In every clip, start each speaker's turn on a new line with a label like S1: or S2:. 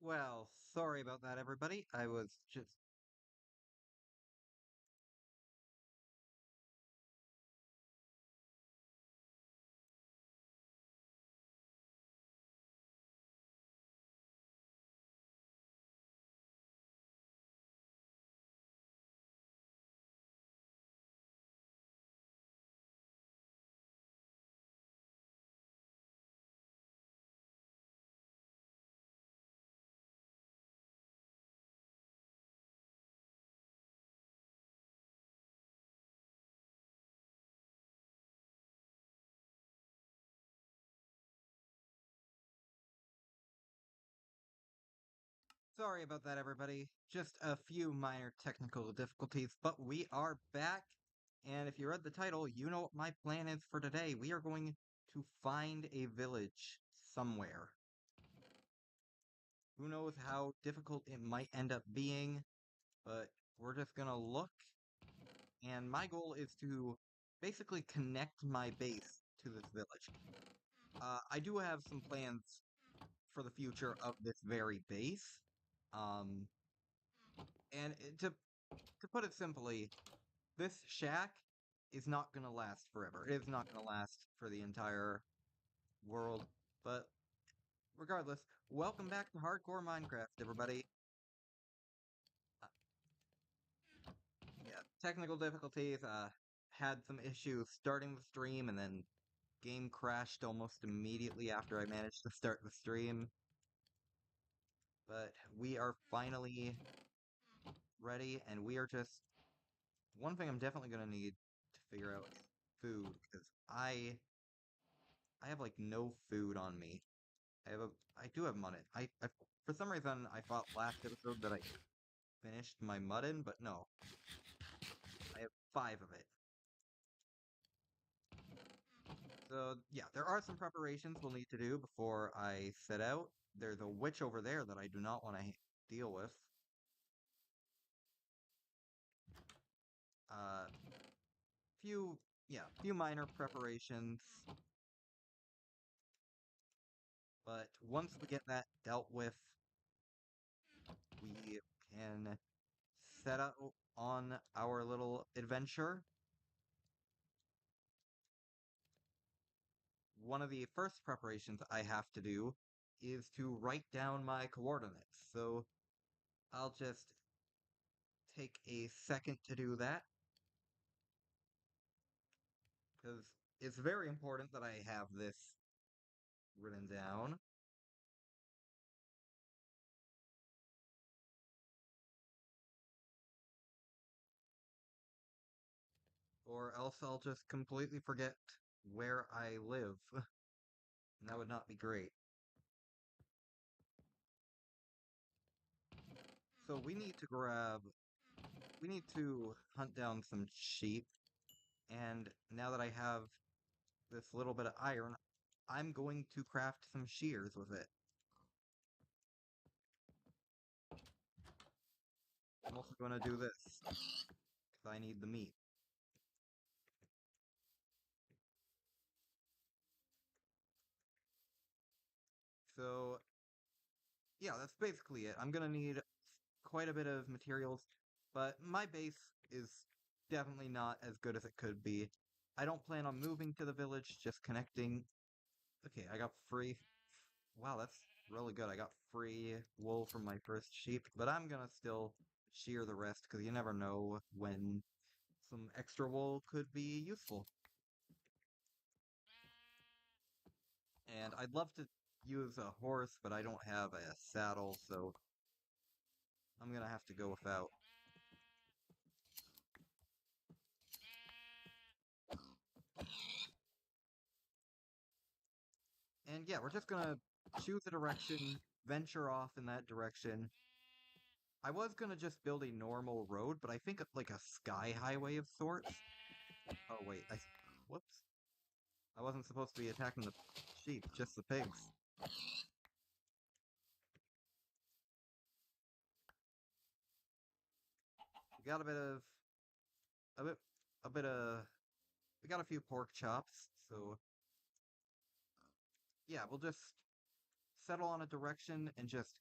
S1: Well, sorry about that, everybody. I was just. Sorry about that, everybody. Just a few minor technical difficulties, but we are back. And if you read the title, you know what my plan is for today. We are going to find a village somewhere. Who knows how difficult it might end up being, but we're just gonna look. And my goal is to basically connect my base to this village. I do have some plans for the future of this very base. Um, and to put it simply, this shack is not gonna last forever. It is not gonna last for the entire world. But regardless, welcome back to Hardcore Minecraft, everybody. Uh, yeah, technical difficulties. Had some issues starting the stream, and then game crashed almost immediately after I managed to start the stream. But we are finally ready, and we are just one thing I'm definitely gonna need to figure out is food, because I have like no food on me. I do have mutton. For some reason I thought last episode that I finished my mutton, but no. I have 5 of it. So yeah, there are some preparations we'll need to do before I set out. There's a witch over there that I do not want to deal with. Uh, few few minor preparations, but once we get that dealt with, we can set out on our little adventure. One of the first preparations I have to do is to write down my coordinates. So I'll just take a second to do that because it's very important that I have this written down. Or else I'll just completely forget where I live. And that would not be great. So we need to hunt down some sheep. And now that I have this little bit of iron, I'm going to craft some shears with it. I'm also going to do this, because I need the meat. So, yeah, that's basically it. I'm gonna need quite a bit of materials, but my base is definitely not as good as it could be. I don't plan on moving to the village, just connecting. Okay, I got free. Wow, that's really good. I got free wool from my first sheep, but I'm gonna still shear the rest because you never know when some extra wool could be useful. And I'd love to use a horse, but I don't have a saddle, so I'm gonna have to go without. And yeah, we're just gonna choose a direction, venture off in that direction. I was gonna just build a normal road, but I think like a sky highway of sorts. Oh wait, whoops. I wasn't supposed to be attacking the sheep, just the pigs. We got a bit a bit of we got a few pork chops, so yeah, we'll just settle on a direction and just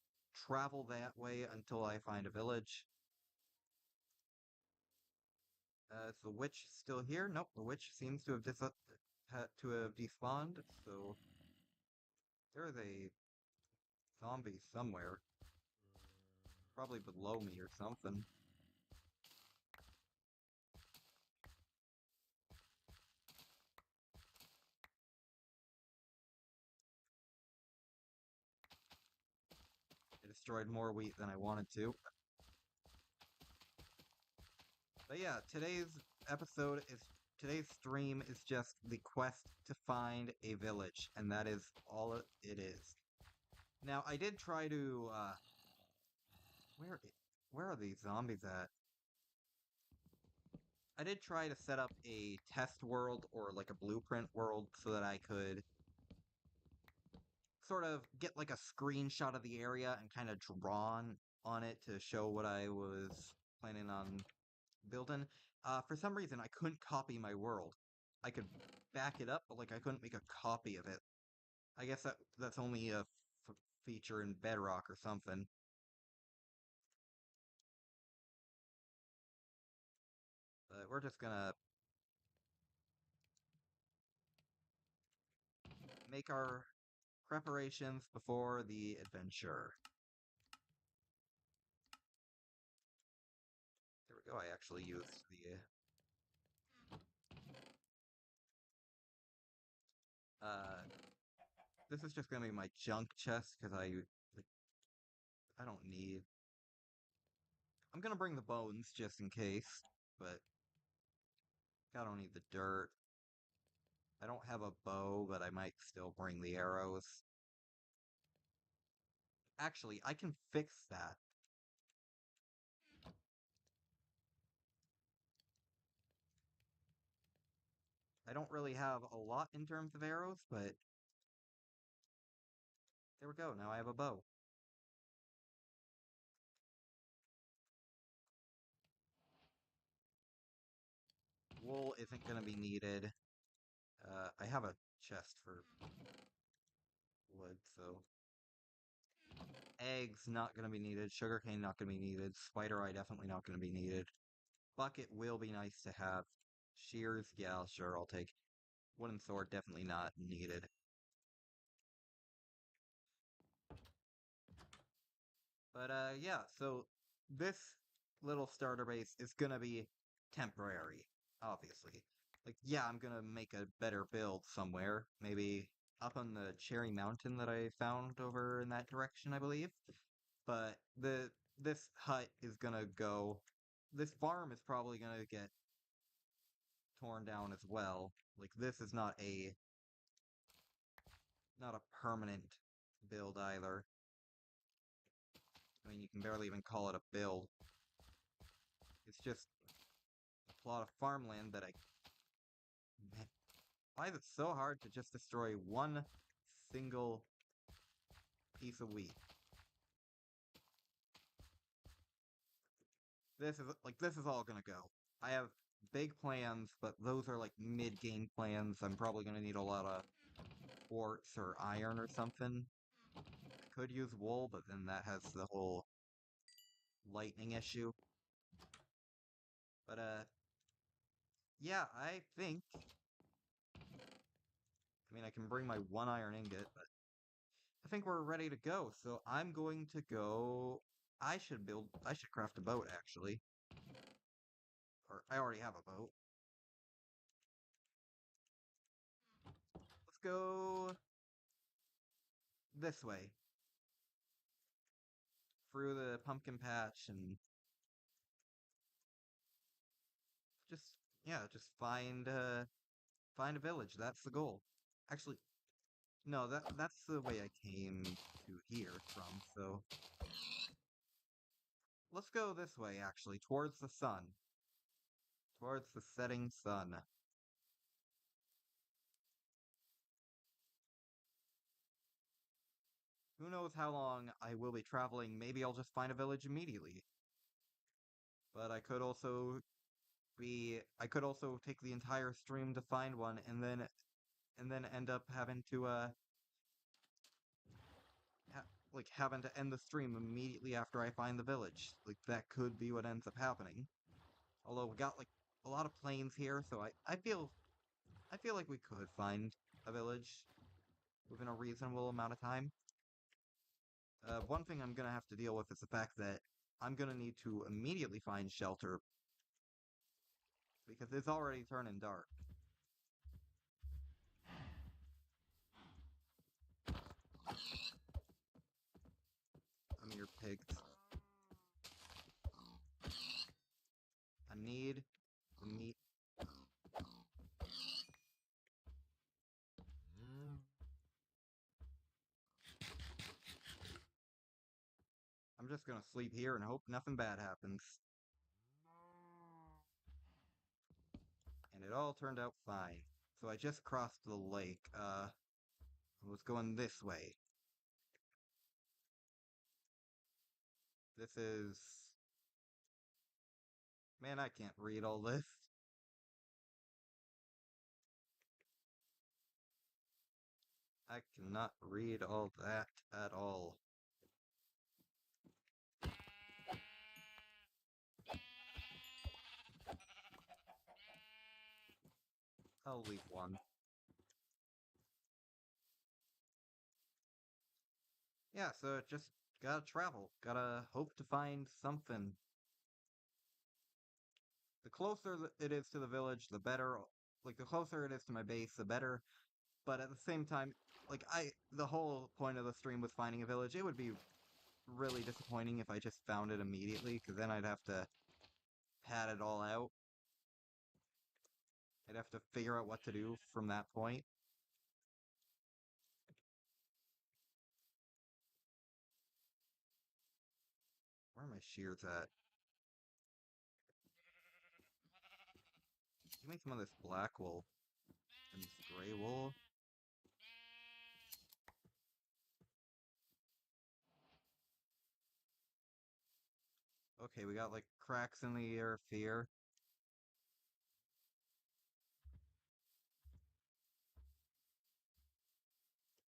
S1: travel that way until I find a village. Is the witch still here? Nope, the witch seems to have despawned, so there is a zombie somewhere. Probably below me or something. I destroyed more wheat than I wanted to. But yeah, today's stream is just the quest to find a village, and that is all it is. Now, I did try to, where, where are these zombies at? I did try to set up a test world or like a blueprint world so that I could sort of get like a screenshot of the area and kind of drawn on it to show what I was planning on building. For some reason, I couldn't copy my world. I could back it up, but like I couldn't make a copy of it. I guess that's only a feature in Bedrock or something. But we're just gonna make our preparations before the adventure. There we go. I actually used the uh this is just gonna be my junk chest because like, I don't need. I'm gonna bring the bones just in case, but I don't need the dirt. I don't have a bow, but I might still bring the arrows. Actually, I can fix that. I don't really have a lot in terms of arrows, but there we go. Now I have a bow. Wool isn't gonna be needed. I have a chest for wood, so eggs not gonna be needed. Sugarcane not gonna be needed. Spider eye definitely not gonna be needed. Bucket will be nice to have. Shears, yeah, sure, I'll take. Wooden sword definitely not needed. But yeah, so this little starter base is gonna be temporary, obviously. Like, yeah, I'm gonna make a better build somewhere, maybe up on the Cherry Mountain that I found over in that direction, I believe. But this hut is gonna go. This farm is probably gonna get torn down as well. Like, this is not a permanent build either. I mean, you can barely even call it a build. It's just a plot of farmland that man, why is it so hard to just destroy one single piece of wheat? This is all gonna go. I have big plans, but those are like mid-game plans. I'm probably gonna need a lot of quartz or iron or something. I could use wool, but then that has the whole lightning issue. But yeah, I mean, I can bring my one iron ingot, but I think we're ready to go. So I'm going to go. I should craft a boat actually. Or I already have a boat. Let's go this way. Through the pumpkin patch and just, yeah, just find a village. That's the goal. Actually, no, that's the way I came to here from, so let's go this way actually, towards the sun. Towards the setting sun. Who knows how long I will be traveling, maybe I'll just find a village immediately. But I could also take the entire stream to find one and then end up having to like, having to end the stream immediately after I find the village. Like, that could be what ends up happening. Although we got, like, a lot of plains here, so I feel like we could find a village within a reasonable amount of time. One thing I'm gonna have to deal with is the fact that I'm gonna need to immediately find shelter because it's already turning dark. Come here, pigs. I need the meat. I'm just gonna sleep here and hope nothing bad happens. And it all turned out fine. So I just crossed the lake. I was going this way. This is... Man, I can't read all this. I cannot read all that at all. I'll leave one. Yeah, so just gotta travel. Gotta hope to find something. The closer it is to the village, the better. Like, the closer it is to my base, the better. But at the same time, like, the whole point of the stream was finding a village. It would be really disappointing if I just found it immediately, because then I'd have to pad it all out. I'd have to figure out what to do from that point. Where are my shears at? Give me some of this black wool and this gray wool. Okay, we got like cracks in the earth here.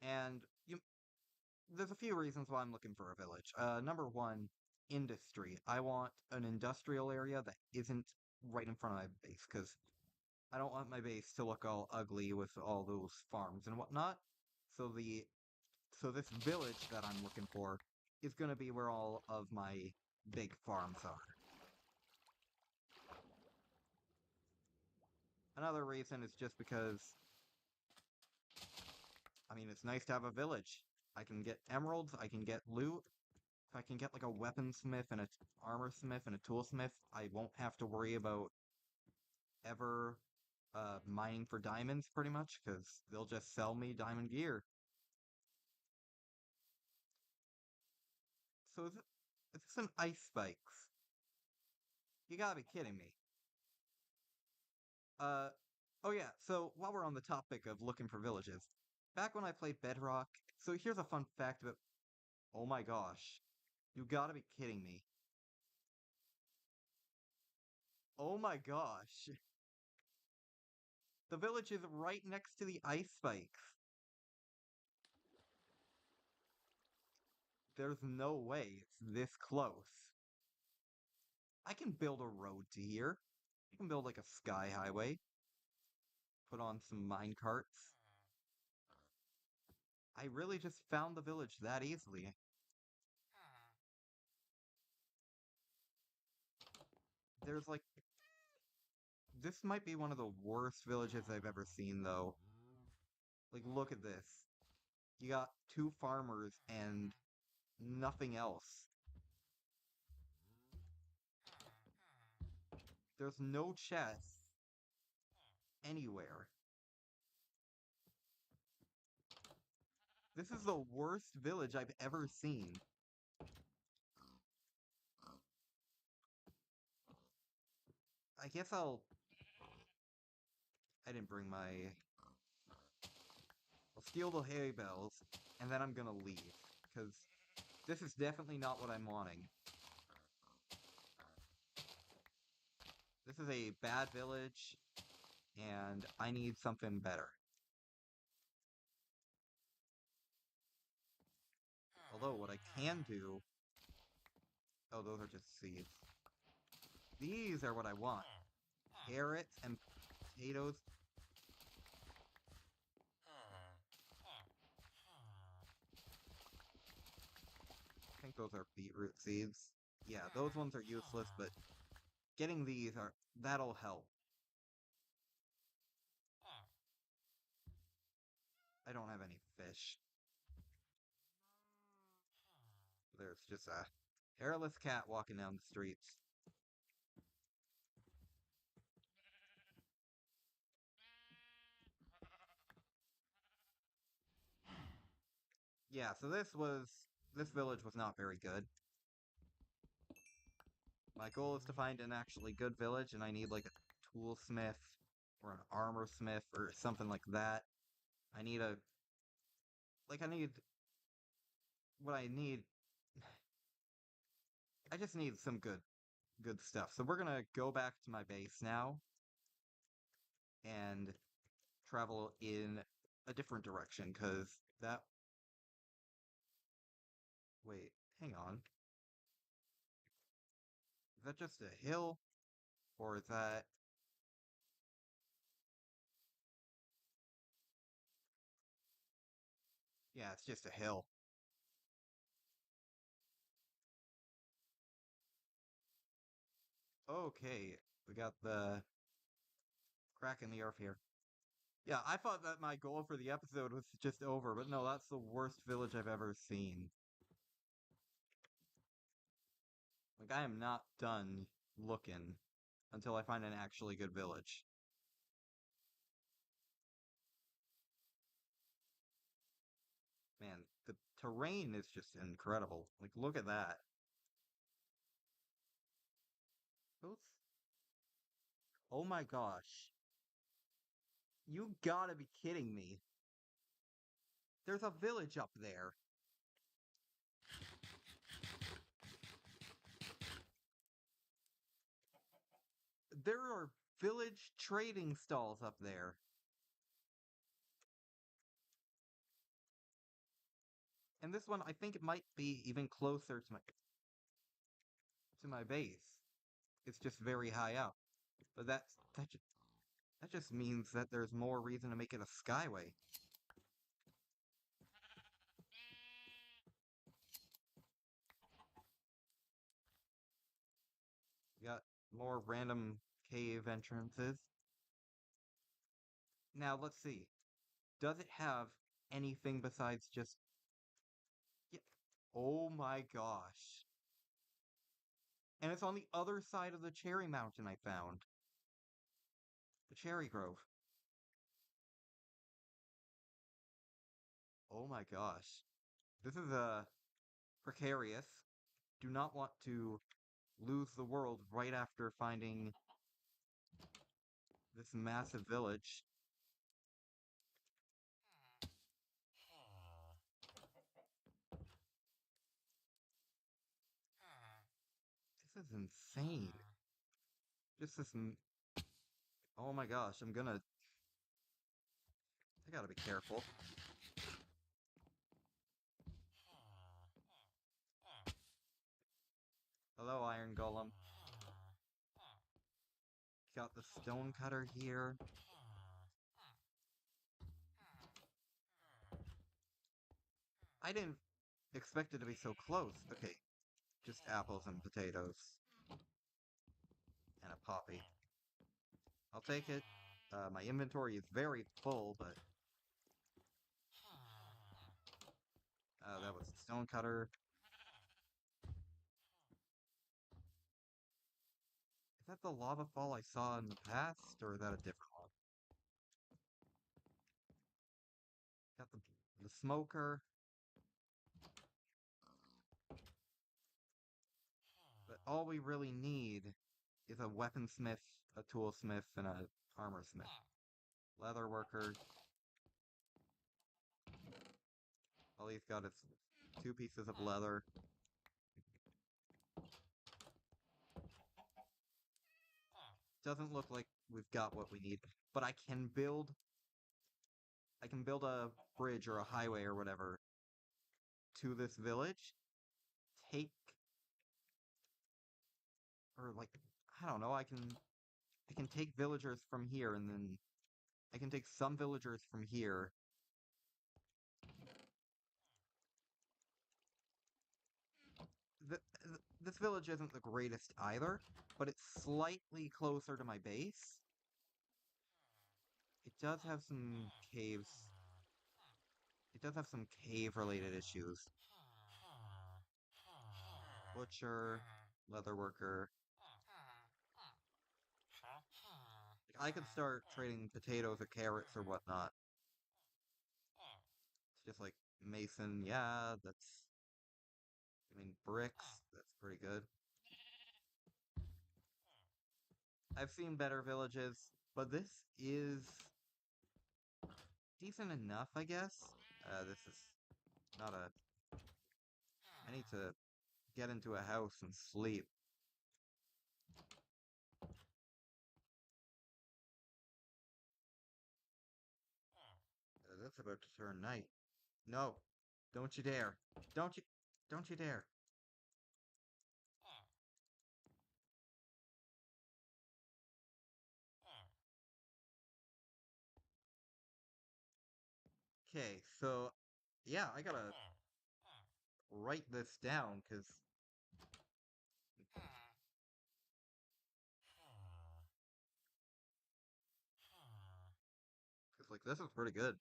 S1: And there's a few reasons why I'm looking for a village. Number one, industry. I want an industrial area that isn't right in front of my base, because I don't want my base to look all ugly with all those farms and whatnot. So this village that I'm looking for is gonna be where all of my big farms are. Another reason is just because, I mean, it's nice to have a village. I can get emeralds, I can get loot. If I can get like a weaponsmith and a armor smith and a toolsmith, I won't have to worry about ever mining for diamonds pretty much, because they'll just sell me diamond gear. So is this an ice spikes? You gotta be kidding me. Uh, oh yeah, so while we're on the topic of looking for villages, back when I played Bedrock, so here's a fun fact about, oh my gosh, you gotta be kidding me. Oh my gosh. The village is right next to the ice spikes. There's no way it's this close. I can build a road to here. I can build like a sky highway. Put on some mine carts. I really just found the village that easily. There's like... This might be one of the worst villages I've ever seen, though. Like, look at this. You got two farmers and nothing else. There's no chests anywhere. This is the worst village I've ever seen. I guess I didn't bring my... I'll steal the hay bales, and then I'm gonna leave. Because this is definitely not what I'm wanting. This is a bad village, and I need something better. Although, what I can do... Oh, those are just seeds. These are what I want. Carrots and potatoes. I think those are beetroot seeds. Yeah, those ones are useless, but getting these are... that'll help. I don't have any fish. There's just a hairless cat walking down the streets. Yeah, so this village was not very good. My goal is to find an actually good village, and I need like a toolsmith or an armor smith or something like that. I need a... I need... what I need... I just need some good stuff. So we're gonna go back to my base now and travel in a different direction, because that... Wait, hang on. Is that just a hill? Or is that... Yeah, it's just a hill. Okay, we got the crack in the earth here. Yeah, I thought that my goal for the episode was just over, but no, that's the worst village I've ever seen. Like, I am not done looking until I find an actually good village. Man, the terrain is just incredible. Like, look at that. Those... Oh my gosh. You gotta be kidding me. There's a village up there. There are village trading stalls up there. And this one, I think it might be even closer to my base. It's just very high up. But that just means that there's more reason to make it a skyway. We got more random cave entrances. Now, let's see. Does it have anything besides just... Yeah. Oh my gosh. And it's on the other side of the cherry mountain I found. The cherry grove. Oh my gosh. This is, precarious. Do not want to lose the world right after finding this massive village. This is insane. Just this... Oh my gosh, I gotta be careful. Hello, Iron Golem. Got the stone cutter here. I didn't expect it to be so close. Okay, just apples and potatoes. And a poppy. I'll take it. My inventory is very full, but... that was the stone cutter. Is that the lava fall I saw in the past, or is that a different one? Got the smoker. But all we really need is a weaponsmith, a toolsmith, and a armorsmith. Leather worker. All he's got is 2 pieces of leather. Doesn't look like we've got what we need, but I can build a bridge or a highway or whatever to this village, take, or like, I don't know, I can take villagers from here, and then I can take some villagers from here. This village isn't the greatest either, but it's slightly closer to my base. It does have some caves. It does have some cave-related issues. Butcher, leatherworker. I could start trading potatoes or carrots or whatnot. It's just like mason, yeah, that's. I mean, bricks, that's pretty good. I've seen better villages, but this is decent enough, I guess. This is not a. I need to get into a house and sleep. That's about to turn night. No, don't you dare. Don't you, don't you dare. Okay, so, yeah, I gotta write this down, like, this is pretty good.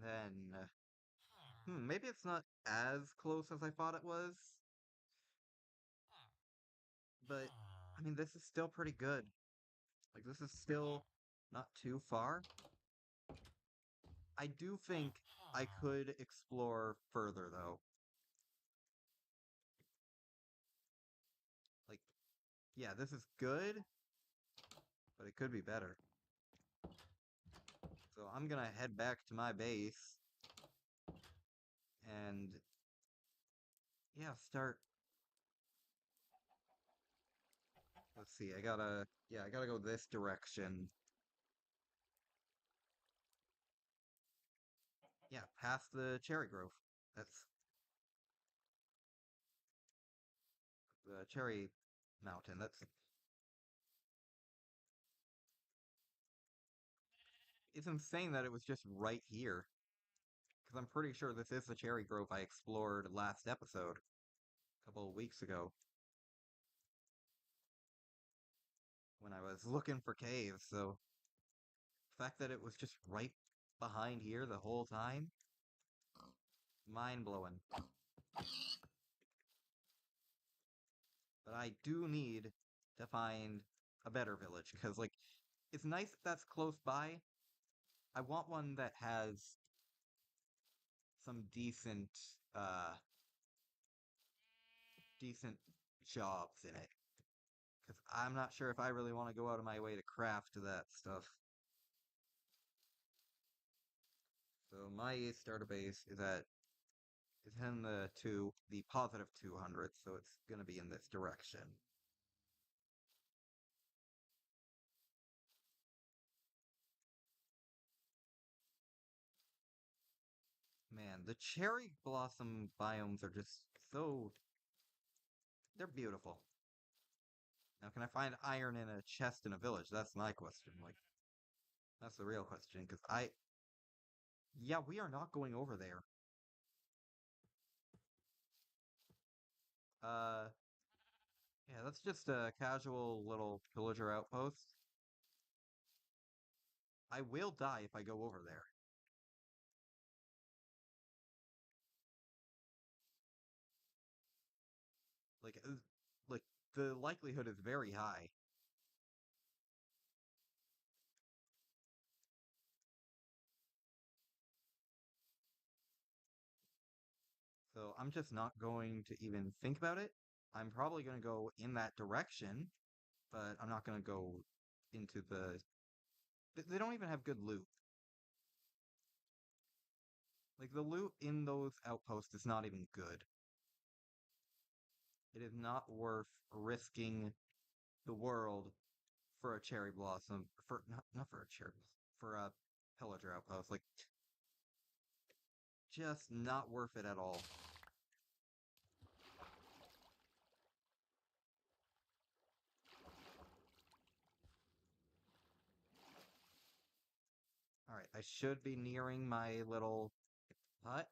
S1: And then, maybe it's not as close as I thought it was, but, I mean, this is still pretty good. Like, this is still not too far. I do think I could explore further, though. Like, yeah, this is good, but it could be better. So I'm gonna head back to my base and, yeah, start. Let's see, I gotta go this direction. Yeah, past the cherry grove. That's the cherry mountain. It's insane that it was just right here. Because I'm pretty sure this is the cherry grove I explored last episode, a couple of weeks ago, when I was looking for caves. So, the fact that it was just right behind here the whole time, mind blowing. But I do need to find a better village, because, like, it's nice that that's close by. I want one that has some uh, decent jobs in it. Because I'm not sure if I really want to go out of my way to craft that stuff. So my starter base is in the positive 200, so it's gonna be in this direction. Man, the cherry blossom biomes are just so they're beautiful. Now, can I find iron in a chest in a village? That's my question. Like, that's the real question. Yeah, we are not going over there. Uh, yeah, that's just a casual little pillager outpost. I will die if I go over there. Like, like the likelihood is very high. So I'm just not going to even think about it. I'm probably gonna go in that direction, but I'm not gonna go into the... They don't even have good loot. Like, the loot in those outposts is not even good. It is not worth risking the world for a cherry blossom. Not for a cherry blossom, for a pillager outpost. Like, just not worth it at all. Alright, I should be nearing my little hut.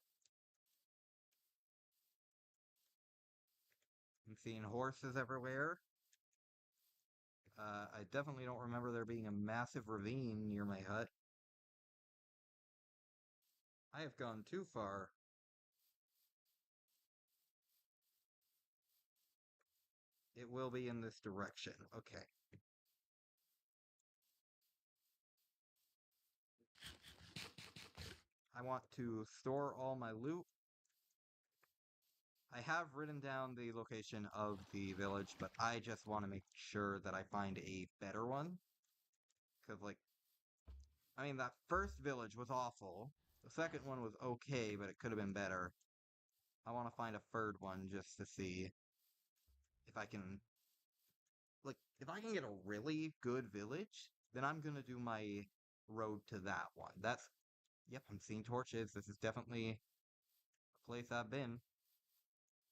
S1: I'm seeing horses everywhere. I definitely don't remember there being a massive ravine near my hut. I have gone too far. It will be in this direction. Okay. I want to store all my loot. I have written down the location of the village, but I just want to make sure that I find a better one. Because, like, I mean, that first village was awful. The second one was okay, but it could have been better. I want to find a third one just to see if I can... Like, if I can get a really good village, then I'm gonna do my road to that one. That's... Yep, I'm seeing torches. This is definitely a place I've been.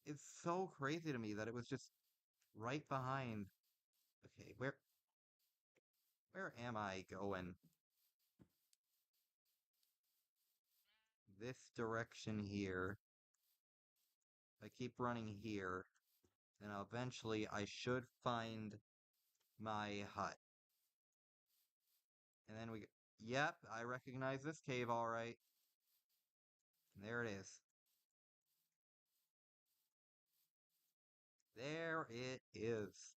S1: It's so crazy to me that it was just right behind... Okay, where am I going? This direction here. I keep running here, and eventually I should find my hut. And then yep, I recognize this cave all right. There it is. There it is.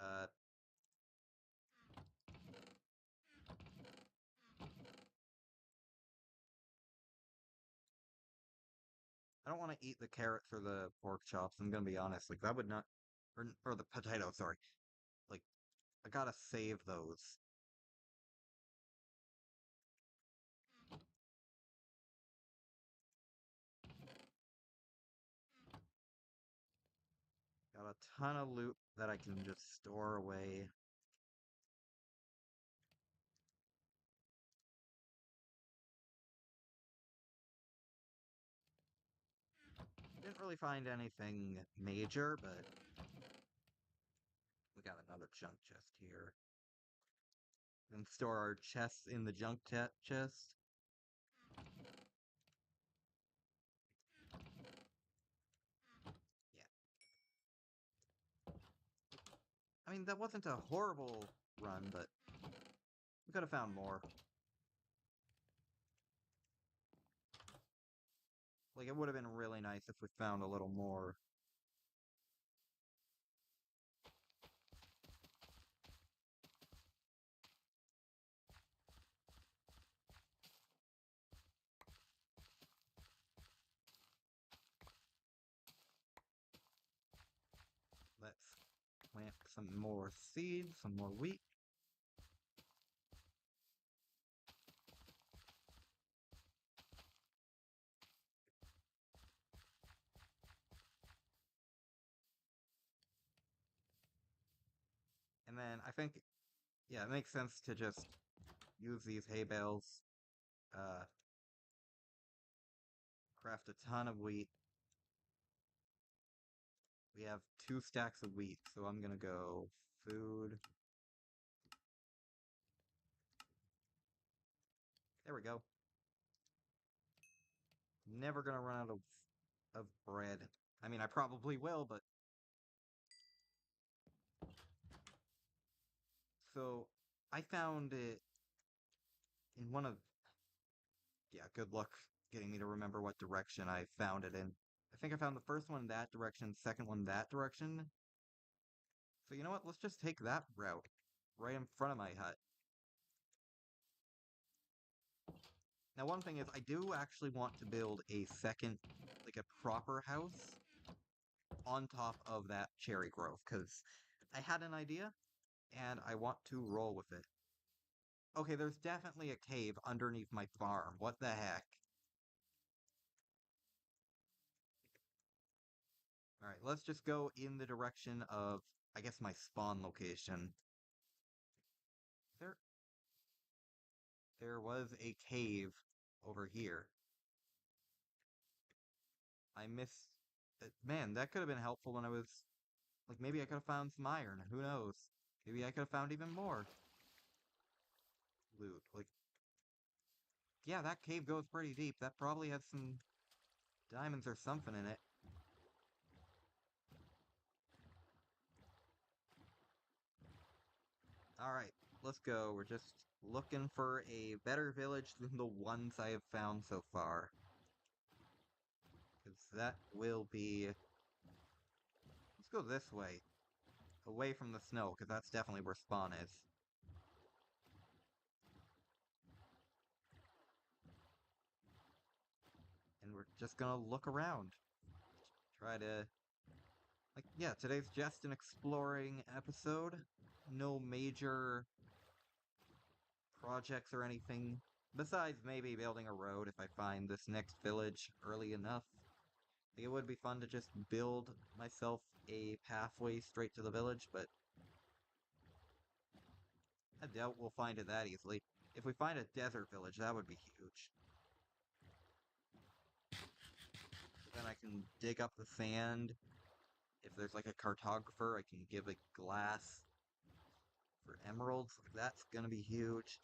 S1: Uh, I don't want to eat the carrots or the pork chops. I'm gonna be honest. Like that would not, or the potato. Sorry. Like I gotta save those. Got a ton of loot that I can just store away. Didn't really find anything major, but we got another junk chest here. And store our chests in the junk chest. Yeah. I mean, that wasn't a horrible run, but we could have found more. Like, it would have been really nice if we found a little more. Let's plant some more seeds, some more wheat. And then I think, yeah, it makes sense to just use these hay bales, uh, craft a ton of wheat. We have 2 stacks of wheat, so I'm gonna go food. There we go. Never gonna run out of bread. I mean, I probably will, but... So, I found it in one of... Yeah, good luck getting me to remember what direction I found it in. I think I found the first one that direction, second one that direction. So you know what? Let's just take that route. Right in front of my hut. Now, one thing is, I do actually want to build a second, like a proper house on top of that cherry grove, because I had an idea, and I want to roll with it. Okay, there's definitely a cave underneath my farm. What the heck? Alright, let's just go in the direction of, I guess, my spawn location. There, there was a cave over here. I missed... Man, that could have been helpful when I was... Like, maybe I could have found some iron. Who knows? Maybe I could have found even more loot. Like, yeah, that cave goes pretty deep. That probably has some diamonds or something in it. Alright, let's go. We're just looking for a better village than the ones I have found so far. Because that will be... Let's go this way. Away from the snow, because that's definitely where spawn is. And we're just gonna look around. Try to... Like, yeah, today's just an exploring episode. No major projects or anything. Besides maybe building a road if I find this next village early enough. I think it would be fun to just build myself a pathway straight to the village, but I doubt we'll find it that easily. If we find a desert village, that would be huge. Then I can dig up the sand. If there's like a cartographer, I can give a glass for emeralds. That's gonna be huge.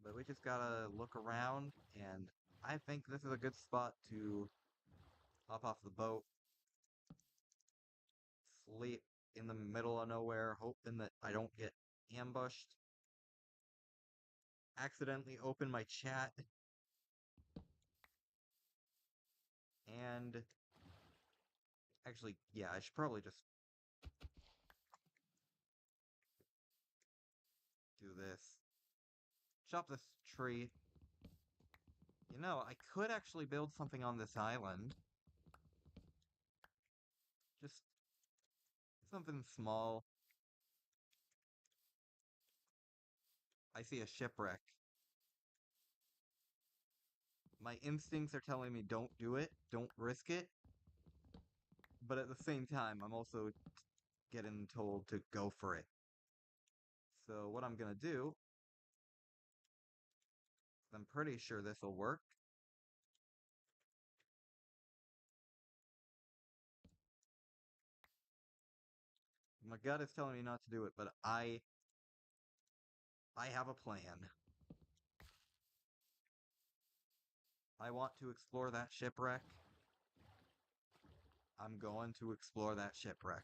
S1: But we just gotta look around, and I think this is a good spot to hop off the boat, sleep in the middle of nowhere, hoping that I don't get ambushed, accidentally open my chat, and actually, yeah, I should probably just do this. Chop this tree. You know, I could actually build something on this island. Just something small. I see a shipwreck. My instincts are telling me don't do it, don't risk it. But at the same time, I'm also getting told to go for it. So what I'm gonna do, I'm pretty sure this will work. My gut is telling me not to do it, but I have a plan. I want to explore that shipwreck. I'm going to explore that shipwreck.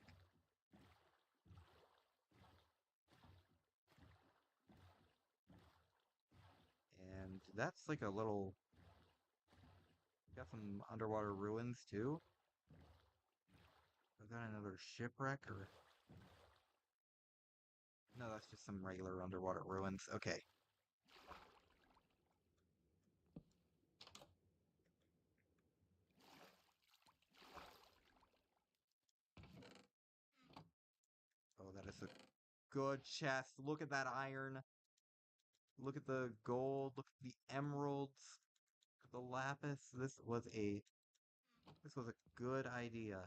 S1: And that's like a little... Got some underwater ruins too. Is that another shipwreck or... No, that's just some regular underwater ruins. Okay. Oh, that is a good chest. Look at that iron. Look at the gold. Look at the emeralds. Look at the lapis. This was a good idea.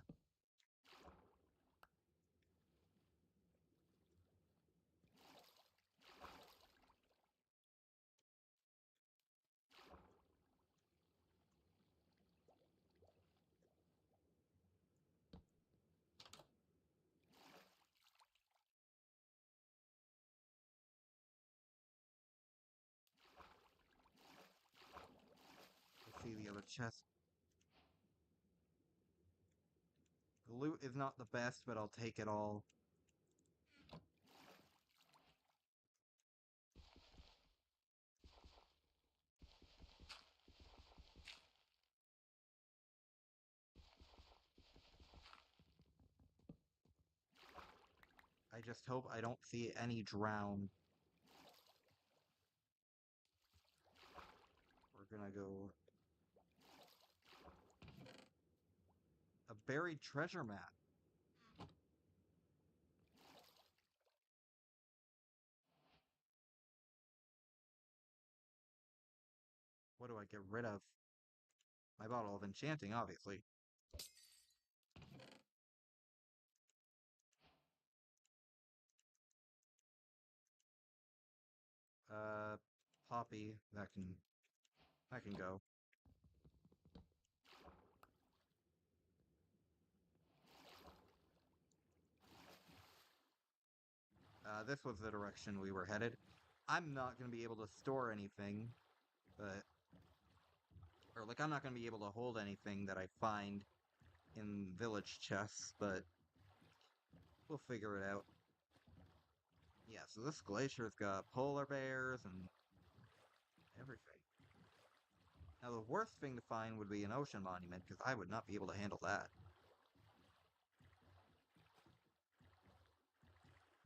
S1: Let's see the other chest. The loot is not the best, but I'll take it all. I just hope I don't see any drown. We're gonna go... A buried treasure map. What do I get rid of? My bottle of enchanting, obviously. Uh, Poppy, that can go. This was the direction we were headed. I'm not gonna be able to store anything, but... Or, like, I'm not gonna be able to hold anything that I find in village chests, but... We'll figure it out. Yeah, so this glacier's got polar bears and... everything. Now, the worst thing to find would be an ocean monument, because I would not be able to handle that.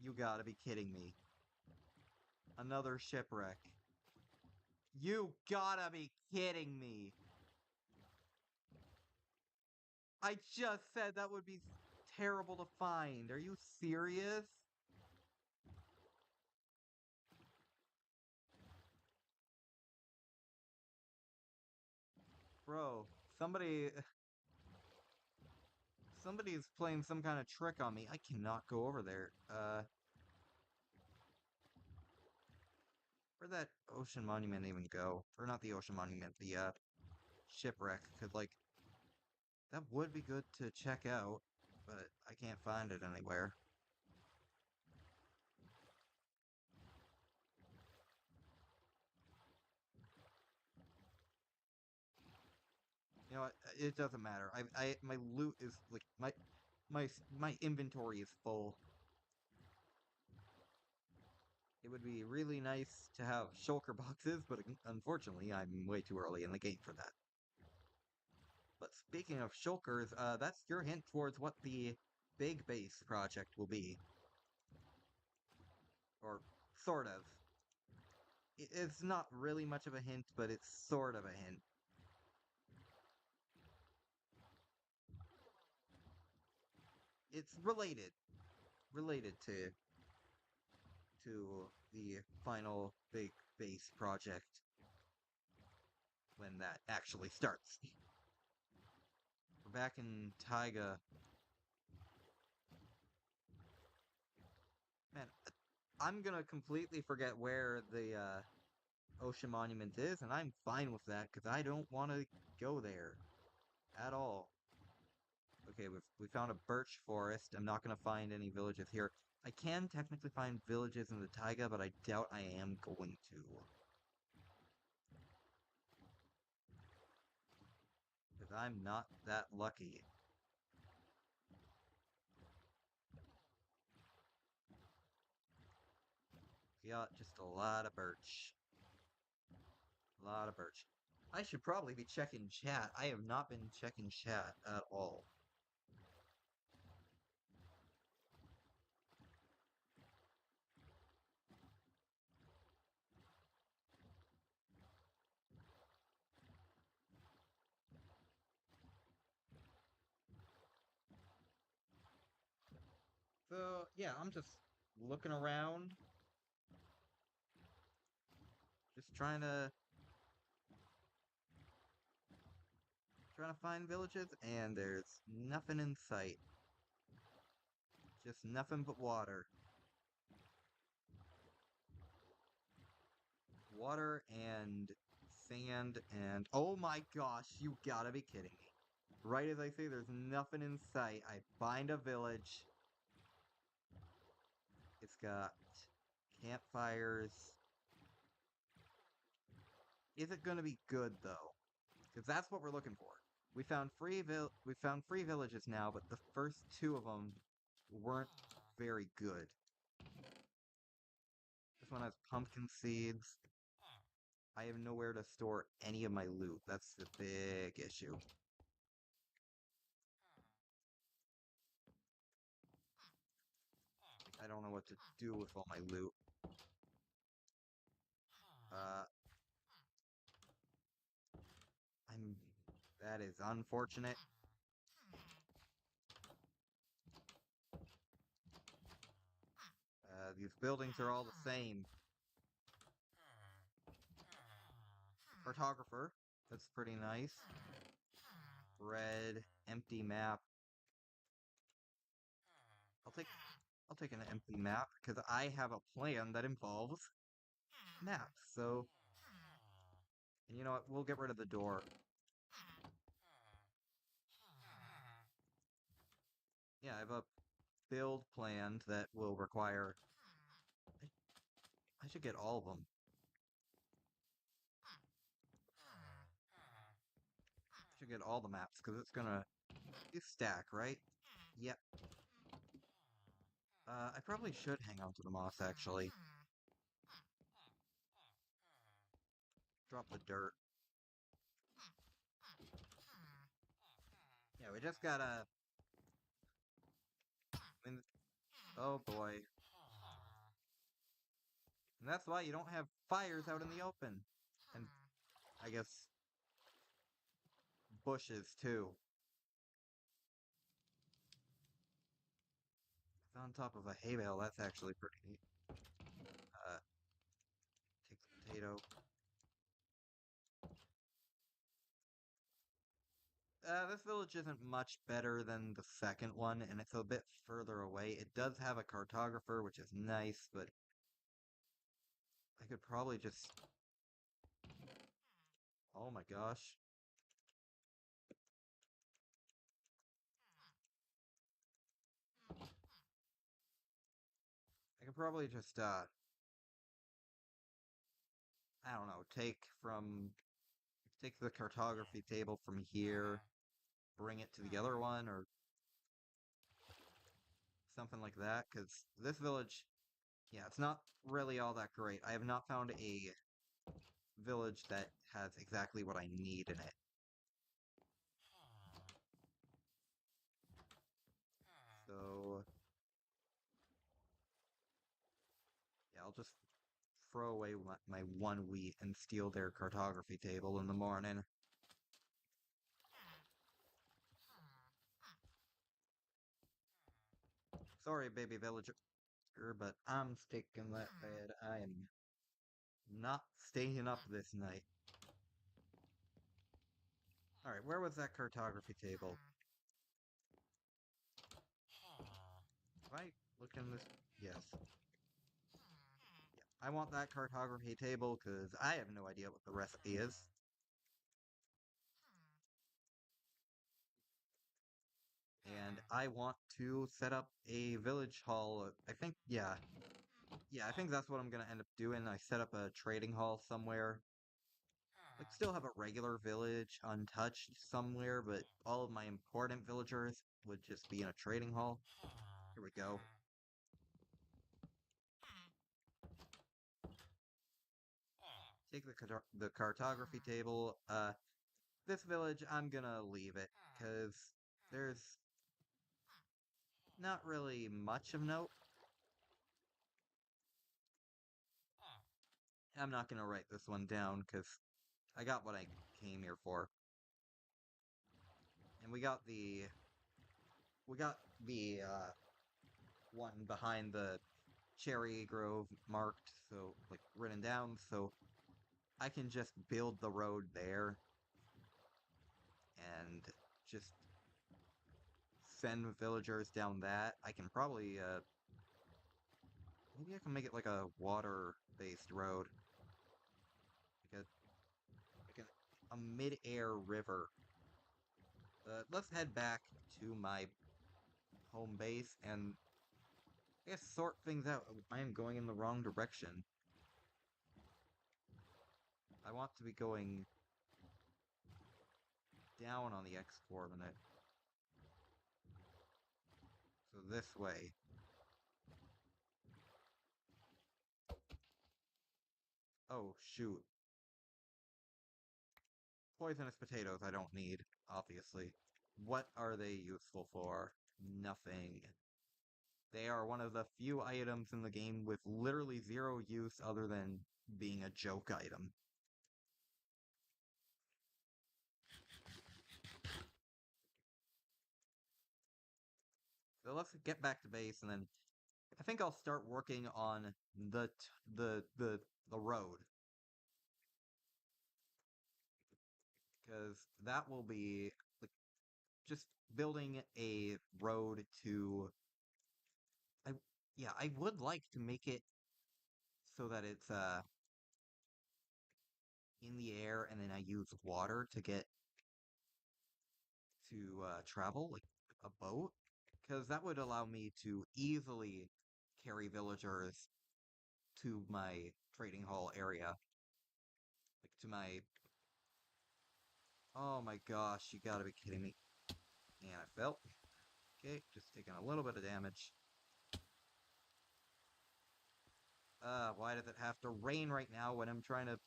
S1: You gotta be kidding me. Another shipwreck. You gotta be kidding me! I just said that would be terrible to find. Are you serious? Bro, somebody's playing some kind of trick on me. I cannot go over there. Where'd that ocean monument even go? Or not the ocean monument, the, shipwreck. Cause, like, that would be good to check out, but I can't find it anywhere. You know what? It doesn't matter. My loot is, like, my inventory is full. It would be really nice to have shulker boxes, but unfortunately, I'm way too early in the game for that. But speaking of shulkers, that's your hint towards what the big base project will be. Or, sort of. It's not really much of a hint, but it's sort of a hint. It's related to the final big base project when that actually starts. We're back in Taiga. Man, I'm gonna completely forget where the Ocean Monument is, and I'm fine with that, because I don't want to go there at all. Okay, we found a birch forest. I'm not gonna find any villages here. I can technically find villages in the taiga, but I doubt I am going to. Because I'm not that lucky. We got just a lot of birch. A lot of birch. I should probably be checking chat. I have not been checking chat at all. So, yeah, I'm just looking around. Just trying to find villages, and there's nothing in sight. Just nothing but water. Water and sand and... Oh my gosh, you gotta be kidding me. Right as I say there's nothing in sight, I find a village. It's got campfires. Is it gonna be good, though? Because that's what we're looking for. We found free villages now, but the first two of them weren't very good. This one has pumpkin seeds. I have nowhere to store any of my loot. That's the big issue. I don't know what to do with all my loot. Uh, That is unfortunate. These buildings are all the same. Cartographer. That's pretty nice. Red, empty map. I'll take an empty map because I have a plan that involves maps. So, and you know what? We'll get rid of the door. Yeah, I have a build planned that will require. I should get all of them. I should get all the maps because it's gonna stack, right? Yep. I probably should hang on to the moss actually. Drop the dirt. Yeah, we just gotta. Oh boy. And that's why you don't have fires out in the open. And I guess bushes too. It's on top of a hay bale. That's actually pretty neat. Take the potato. This village isn't much better than the second one, and it's a bit further away. It does have a cartographer, which is nice, but I could probably just... Oh my gosh. I could probably just, I don't know, take the cartography table from here, bring it to the other one, or something like that, because this village, yeah, it's not really all that great. I have not found a village that has exactly what I need in it. So, yeah, I'll just throw away my one wheat and steal their cartography table in the morning. Sorry, baby villager, but I'm sticking that bed. I am not staying up this night. Alright, where was that cartography table? Have I looked in this? Yes. Yeah, I want that cartography table because I have no idea what the recipe is. And I want to set up a village hall. I think, yeah. Yeah, I think that's what I'm gonna end up doing. I set up a trading hall somewhere. Like, still have a regular village untouched somewhere, but all of my important villagers would just be in a trading hall. Here we go. Take the cartography table. This village, I'm gonna leave it, because there's not really much of note. I'm not gonna write this one down, because I got what I came here for. And we got the, one behind the cherry grove marked, so, like, written down, so I can just build the road there and just send villagers down that. I can probably, maybe I can make it like a water-based road. Like a mid-air river. Let's head back to my home base and I guess sort things out. I am going in the wrong direction. I want to be going down on the x-coordinate. So this way. Oh, shoot. Poisonous potatoes I don't need, obviously. What are they useful for? Nothing. They are one of the few items in the game with literally zero use other than being a joke item. So let's get back to base, and then I think I'll start working on the road, because that will be like just building a road to. I Yeah, I would like to make it so that it's in the air, and then I use water to get to travel, like a boat, because that would allow me to easily carry villagers to my trading hall area, like to my. Oh my gosh, you gotta be kidding me. And I fell. Okay, just taking a little bit of damage. Why does it have to rain right now when I'm trying to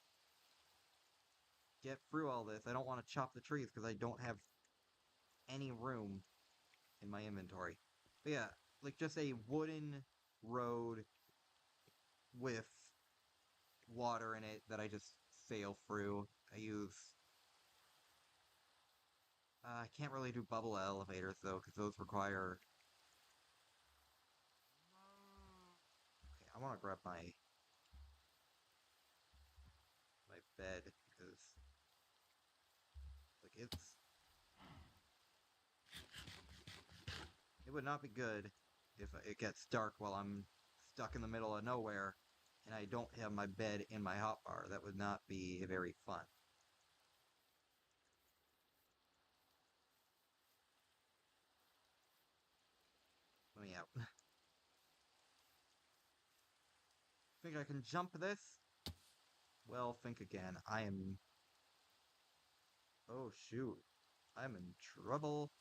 S1: get through all this? I don't want to chop the trees because I don't have any room in my inventory. But yeah, like just a wooden road with water in it that I just sail through. I use. I can't really do bubble elevators though, because those require. Okay, I want to grab my bed because like it would not be good if it gets dark while I'm stuck in the middle of nowhere and I don't have my bed in my hotbar. That would not be very fun. Let me out. Think I can jump this? Well, think again. I am. Oh, shoot. I'm in trouble.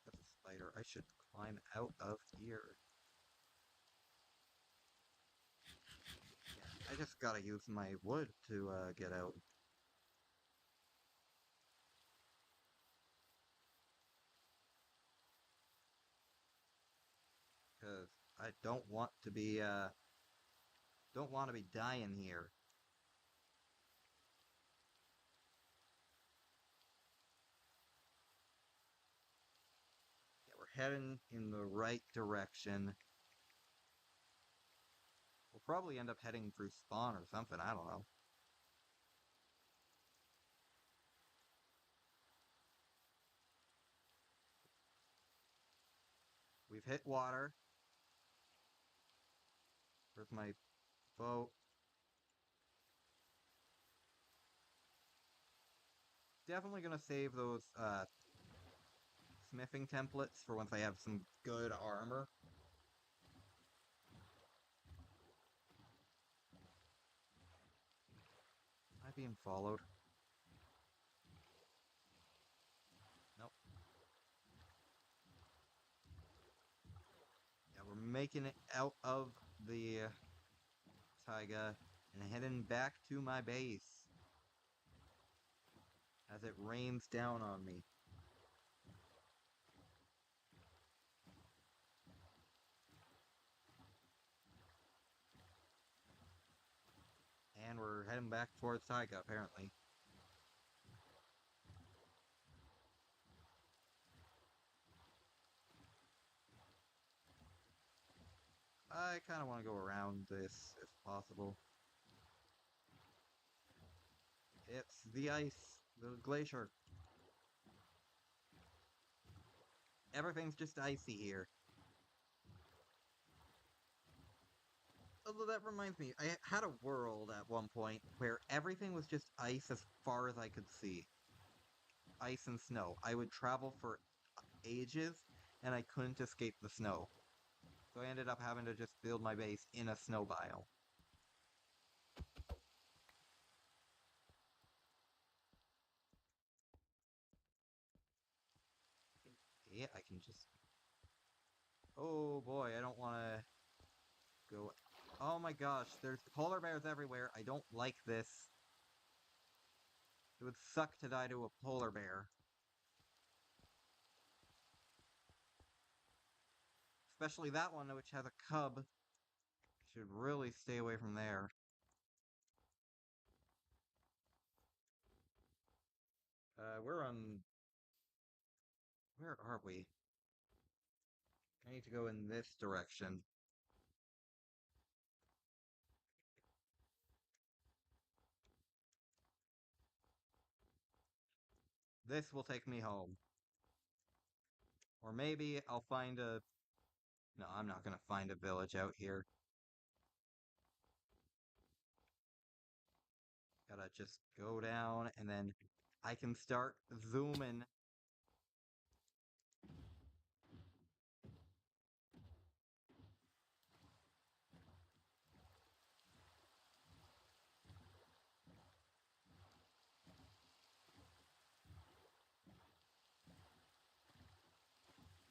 S1: That's a spider. I should climb out of here. Yeah, I just gotta use my wood to get out. Because I don't want to be dying here. Yeah, we're heading in the right direction. We'll probably end up heading through spawn or something. I don't know. We've hit water. Where's my boat? Definitely gonna save those smithing templates for once I have some good armor. Am I being followed? Nope. Yeah, we're making it out of the taiga and heading back to my base as it rains down on me. And we're heading back towards taiga, apparently. I kind of want to go around this if possible. It's the ice, the glacier. Everything's just icy here. Although that reminds me, I had a world at one point where everything was just ice as far as I could see. Ice and snow. I would travel for ages and I couldn't escape the snow. So I ended up having to just build my base in a snow biome. Yeah, I can just. Oh boy, I don't want to go. Oh my gosh, there's polar bears everywhere. I don't like this. It would suck to die to a polar bear. Especially that one, which has a cub. Should really stay away from there. We're on Where are we? I need to go in this direction. This will take me home. Or maybe I'll find a... No, I'm not gonna find a village out here. Gotta just go down, and then I can start zooming.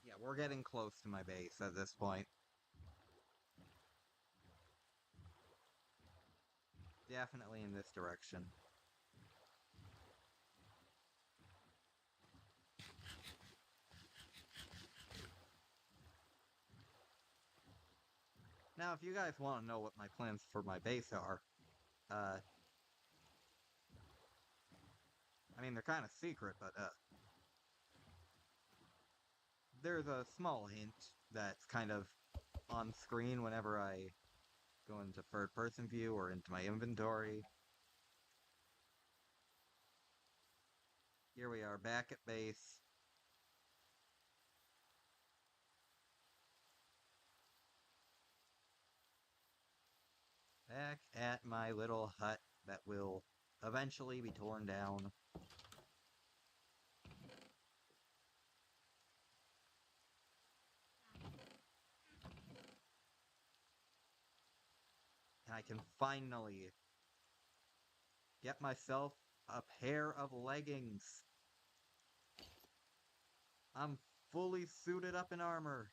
S1: Yeah, we're getting close to my base at this point. Definitely in this direction. Now, if you guys want to know what my plans for my base are, uh, I mean, they're kind of secret, but, there's a small hint that's kind of on screen whenever I go into third-person view or into my inventory. Here we are, back at base. Back at my little hut that will eventually be torn down. And I can finally get myself a pair of leggings. I'm fully suited up in armor.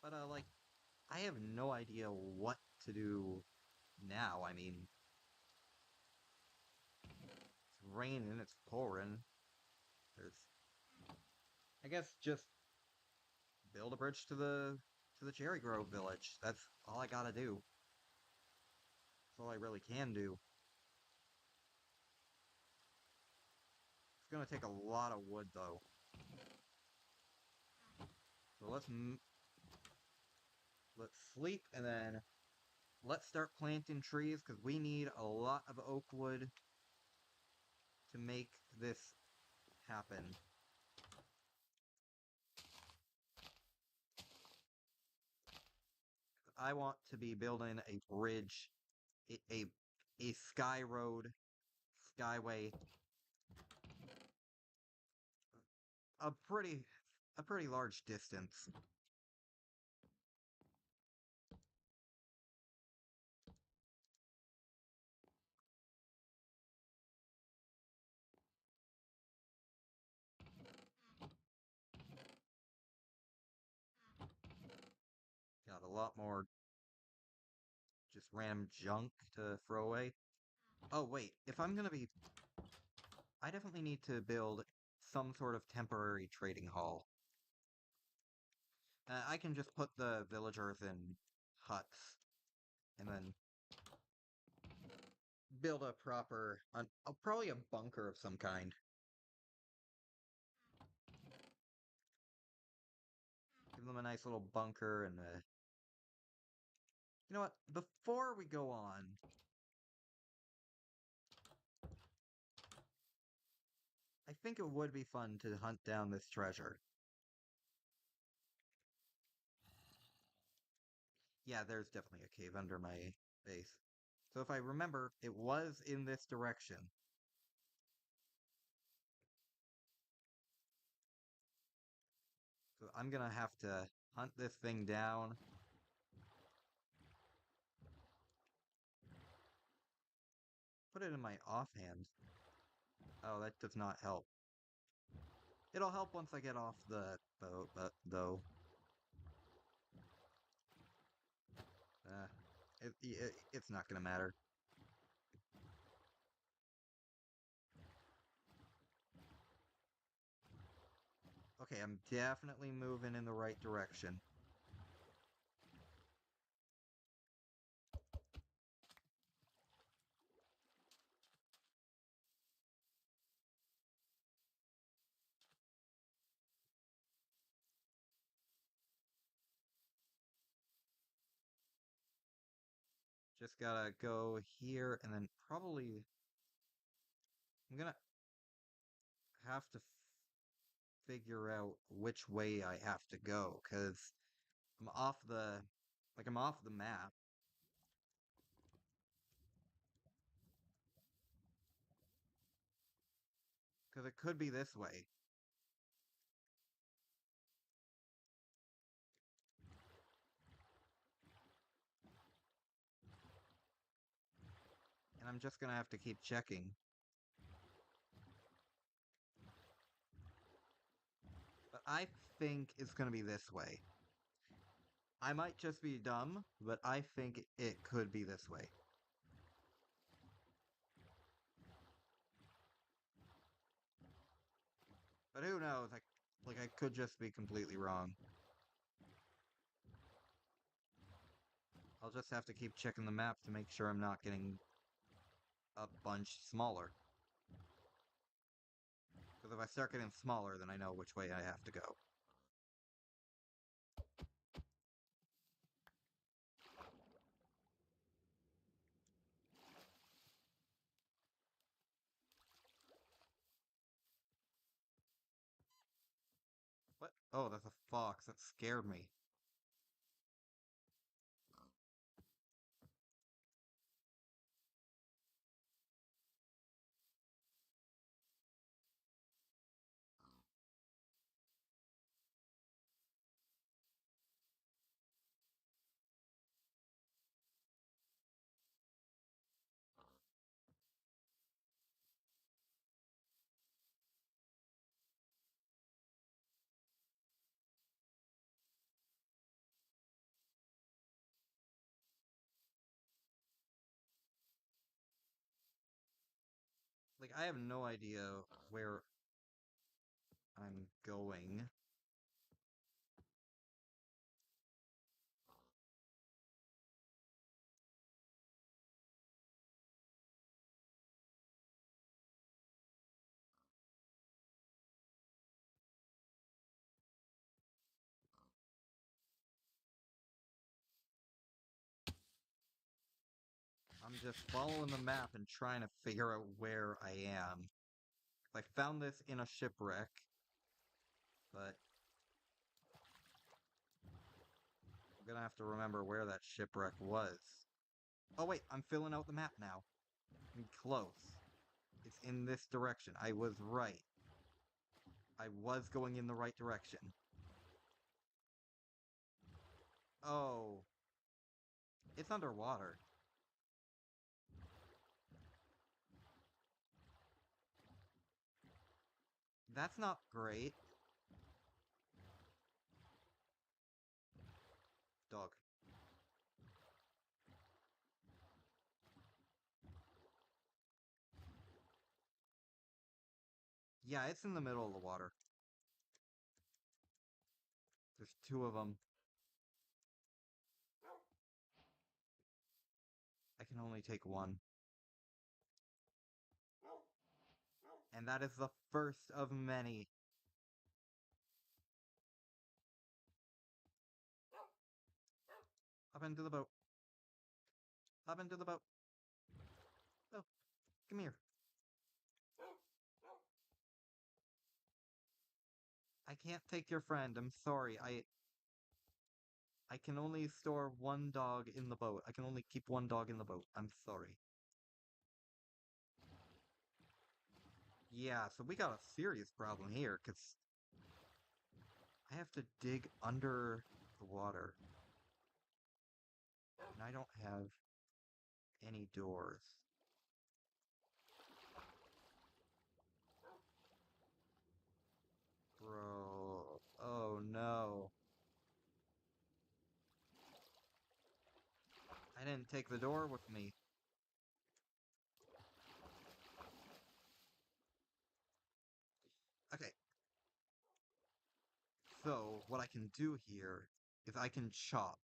S1: But, like, I have no idea what to do now. I mean, it's raining, it's pouring. There's, I guess, just build a bridge to the Cherry Grove village. That's all I gotta do. That's all I really can do. It's gonna take a lot of wood, though. So let's sleep, and then let's start planting trees, because we need a lot of oak wood to make this happen. I want to be building a bridge, a, a sky road, skyway, a pretty large distance. Got a lot more just random junk to throw away. Oh wait, if I'm gonna be... I definitely need to build some sort of temporary trading hall. I can just put the villagers in huts, and then build a proper, probably a bunker of some kind. Give them a nice little bunker, and you know what? Before we go on, I think it would be fun to hunt down this treasure. Yeah, there's definitely a cave under my base. So if I remember, it was in this direction. So I'm gonna have to hunt this thing down. Put it in my offhand. Oh, that does not help. It'll help once I get off the boat, but though. Uh, it's not gonna matter. Okay, I'm definitely moving in the right direction. Just gotta go here, and then probably... I'm gonna have to figure out which way I have to go, because I'm off the... Like, I'm off the map. Because it could be this way. And I'm just gonna have to keep checking. But I think it's gonna be this way. I might just be dumb, but I think it could be this way. But who knows? Like, I could just be completely wrong. I'll just have to keep checking the map to make sure I'm not getting a bunch smaller. Because if I start getting smaller, then I know which way I have to go. What? Oh, that's a fox. That scared me. Like, I have no idea where I'm going. I'm just following the map and trying to figure out where I am. I found this in a shipwreck, but I'm gonna have to remember where that shipwreck was. Oh wait, I'm filling out the map now. I'm close. It's in this direction. I was right. I was going in the right direction. Oh. It's underwater. That's not great. Dog. Yeah, it's in the middle of the water. There's two of them. I can only take one. And that is the first of many. Up into the boat. Up into the boat. Oh, come here. I can't take your friend. I'm sorry. I can only store one dog in the boat. I can only keep one dog in the boat. I'm sorry. Yeah, so we got a serious problem here, because I have to dig under the water. And I don't have any doors. Bro. Oh no. I didn't take the door with me. Okay. So, what I can do here is I can chop.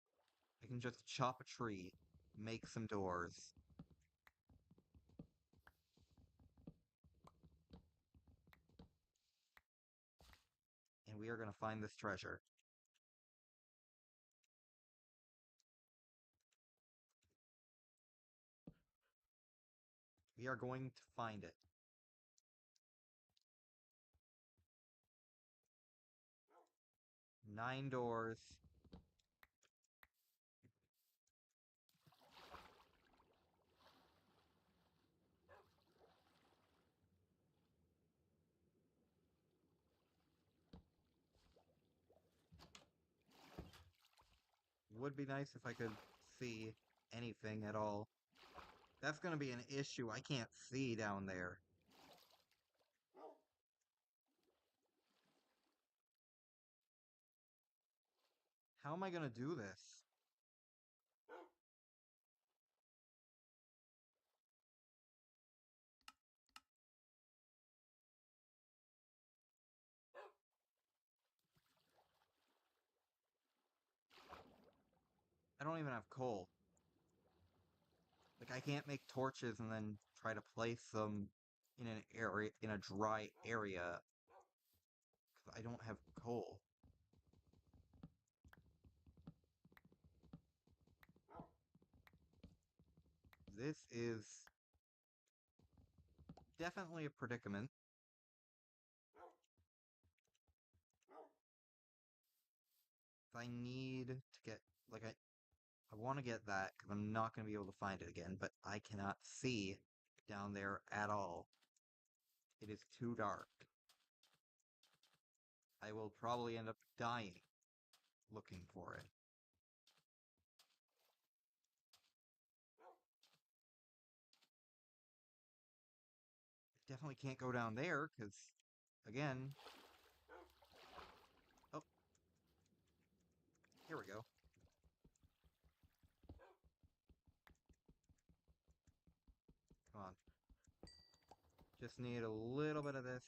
S1: I can just chop a tree, make some doors. And we are going to find this treasure. We are going to find it. Nine doors. Would be nice if I could see anything at all. That's gonna be an issue. I can't see down there. How am I gonna do this? I don't even have coal. Like, I can't make torches and then try to place them in an area, in a dry area, because I don't have coal. This is definitely a predicament. I need to get, like, I want to get that, because I'm not going to be able to find it again, but I cannot see down there at all. It is too dark. I will probably end up dying looking for it. Definitely can't go down there, because, again... Oh. Here we go. Come on. Just need a little bit of this.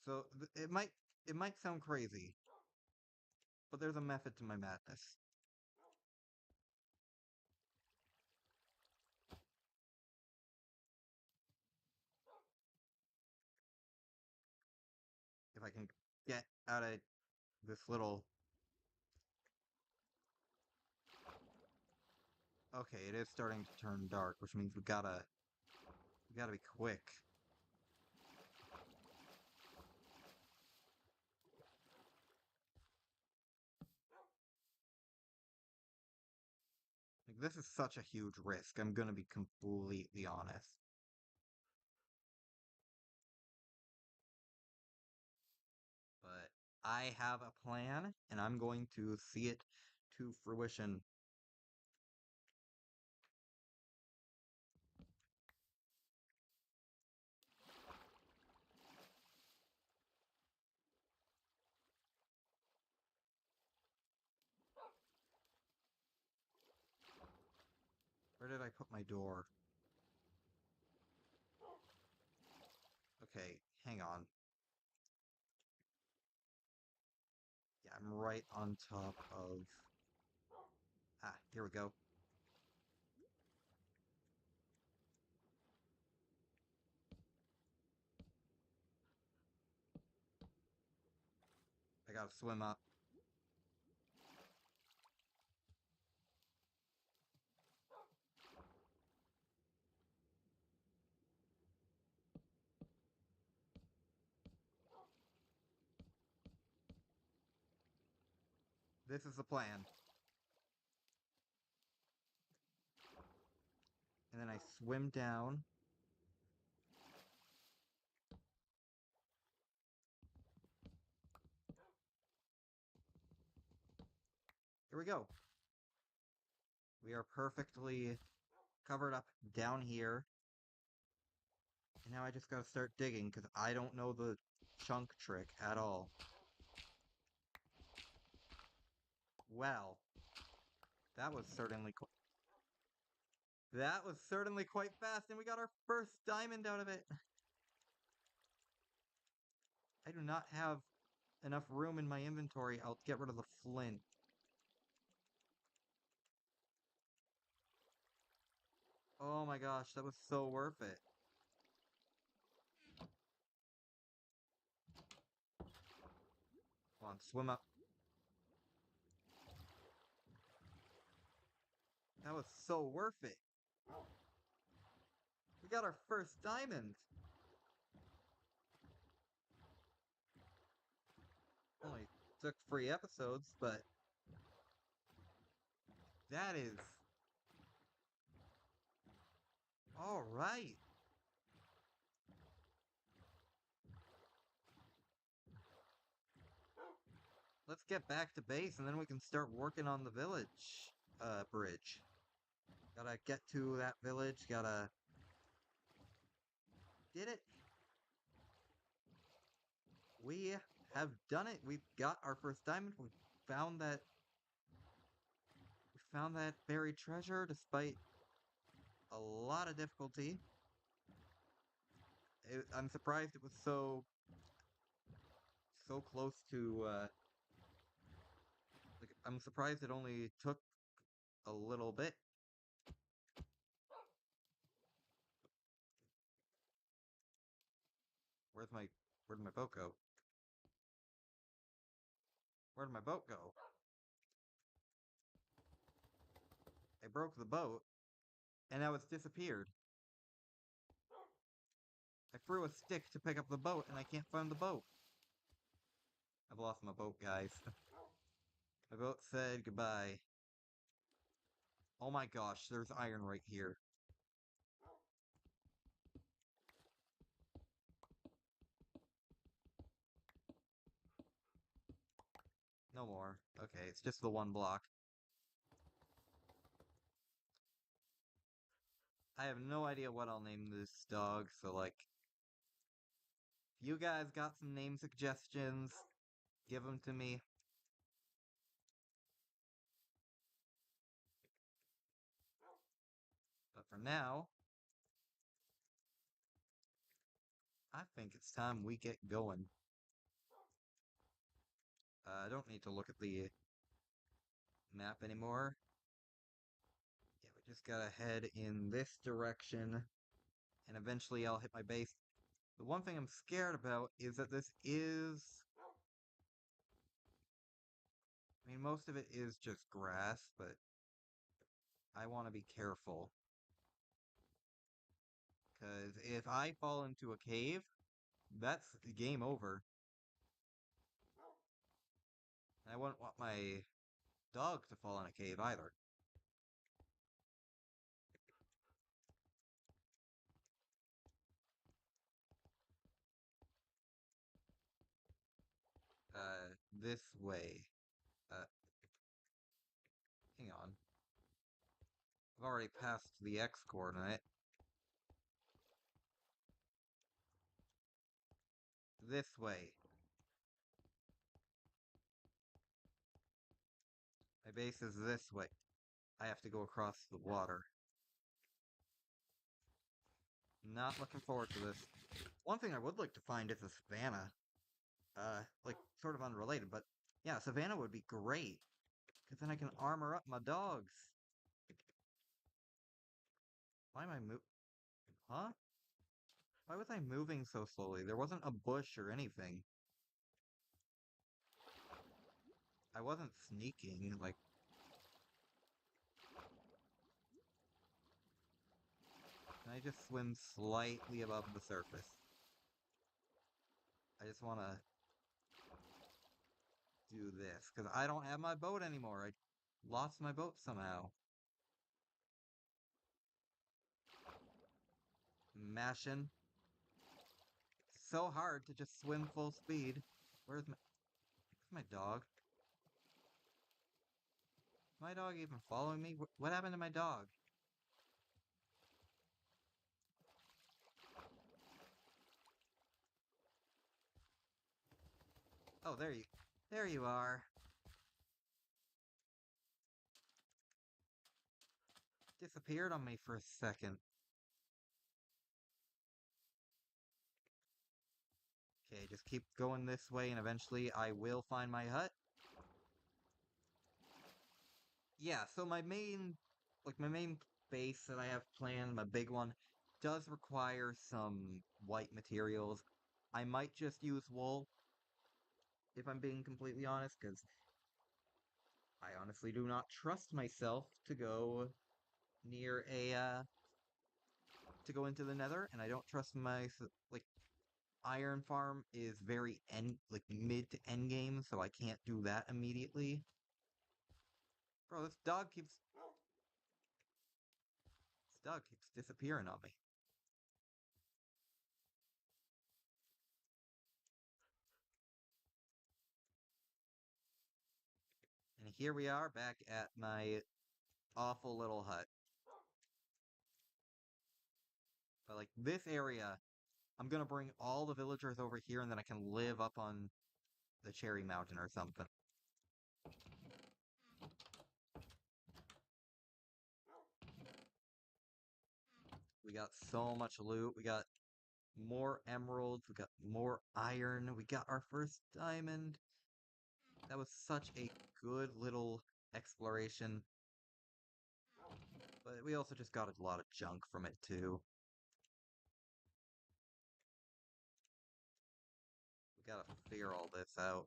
S1: So, it might sound crazy, but there's a method to my madness. If I can get out of this little... Okay, it is starting to turn dark, which means we gotta be quick. Like, this is such a huge risk, I'm gonna be completely honest. But I have a plan, and I'm going to see it to fruition. Where did I put my door? Okay, hang on. Yeah, I'm right on top of... Ah, here we go. I gotta swim up. This is the plan. And then I swim down. Here we go. We are perfectly covered up down here. And now I just gotta start digging, because I don't know the chunk trick at all. Well, that was certainly quite fast, and we got our first diamond out of it. I do not have enough room in my inventory. I'll get rid of the flint. Oh my gosh, that was so worth it. Come on, swim up. That was so worth it. We got our first diamond. Only took 3 episodes, but that is all right. Let's get back to base and then we can start working on the village bridge. Gotta get to that village, gotta... Did it? We have done it. We've got our first diamond. Found that... We found that buried treasure despite a lot of difficulty. I'm surprised it was so close to like I'm surprised it only took a little bit. Where'd my boat go? Where'd my boat go? I broke the boat and now it's disappeared. I threw a stick to pick up the boat and I can't find the boat. I've lost my boat, guys. My boat said goodbye. Oh my gosh, there's iron right here. No more. Okay, it's just the one block. I have no idea what I'll name this dog, so like, if you guys got some name suggestions, give them to me. But for now, I think it's time we get going. I don't need to look at the map anymore. Yeah, we just gotta head in this direction, and eventually I'll hit my base. The one thing I'm scared about is that this is... I mean, most of it is just grass, but I want to be careful. Because if I fall into a cave, that's game over. And I wouldn't want my dog to fall in a cave either. This way. Uh, Hang on. I've already passed the X coordinate. This way. My base is this way. I have to go across the water. Not looking forward to this. One thing I would like to find is a savannah. Like, sort of unrelated, but yeah, savannah would be great. Because then I can armor up my dogs. Why am I Huh? Why was I moving so slowly? There wasn't a bush or anything. I wasn't sneaking, like... Can I just swim slightly above the surface? I just want to do this, because I don't have my boat anymore. I lost my boat somehow. Mashing. It's so hard to just swim full speed. Where's my dog? Is my dog even following me? What happened to my dog? Oh, there you are. Disappeared on me for a second. Okay, just keep going this way and eventually I will find my hut. Yeah, so my main base that I have planned, my big one, does require some white materials. I might just use wool, if I'm being completely honest, because I honestly do not trust myself to go near a to go into the Nether, and I don't trust my like iron farm is very end like mid to end game, so I can't do that immediately. Bro, this dog keeps disappearing on me. And here we are back at my awful little hut. But like this area, I'm gonna bring all the villagers over here and then I can live up on the Cherry Mountain or something. We got so much loot. We got more emeralds. We got more iron. We got our first diamond. That was such a good little exploration. But we also just got a lot of junk from it too. We gotta figure all this out.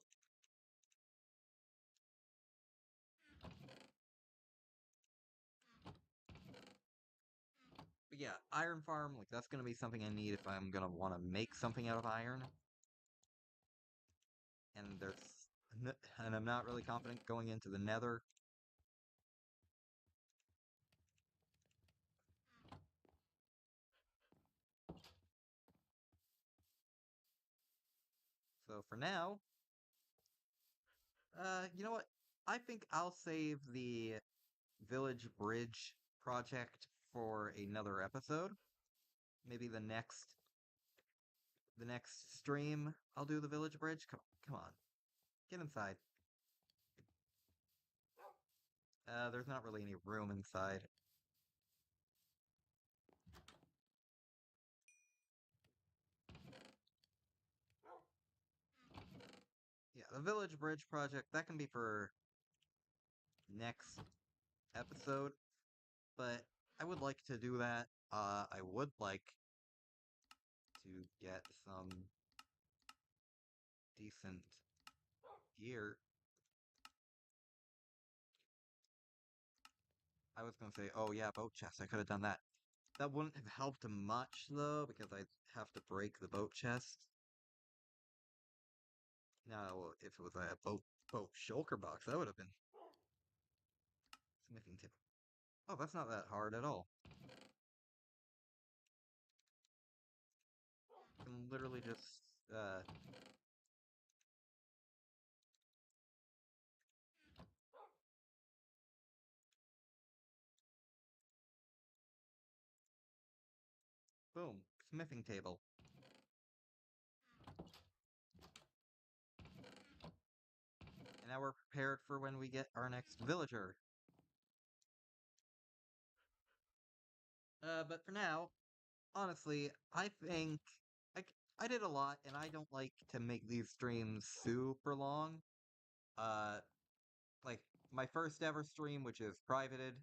S1: But yeah, iron farm, like that's gonna be something I need if I'm gonna want to make something out of iron. And and I'm not really confident going into the Nether. So for now, you know what? I think I'll save the Village Bridge project for another episode. Maybe the next stream I'll do the Village Bridge. Come on. Get inside. There's not really any room inside. Yeah, the Village Bridge project, that can be for next episode, but I would like to do that. I would like to get some decent gear. I was gonna say, oh yeah, boat chest, I could have done that. That wouldn't have helped much, though, because I'd have to break the boat chest. Now, if it was a boat shulker box, that would have been smithing tip. Oh, that's not that hard at all. You can literally just, boom, smithing table. And now we're prepared for when we get our next villager. But for now, honestly, I think I, I did a lot, and I don't like to make these streams super long. Uh, like my first ever stream, which is privated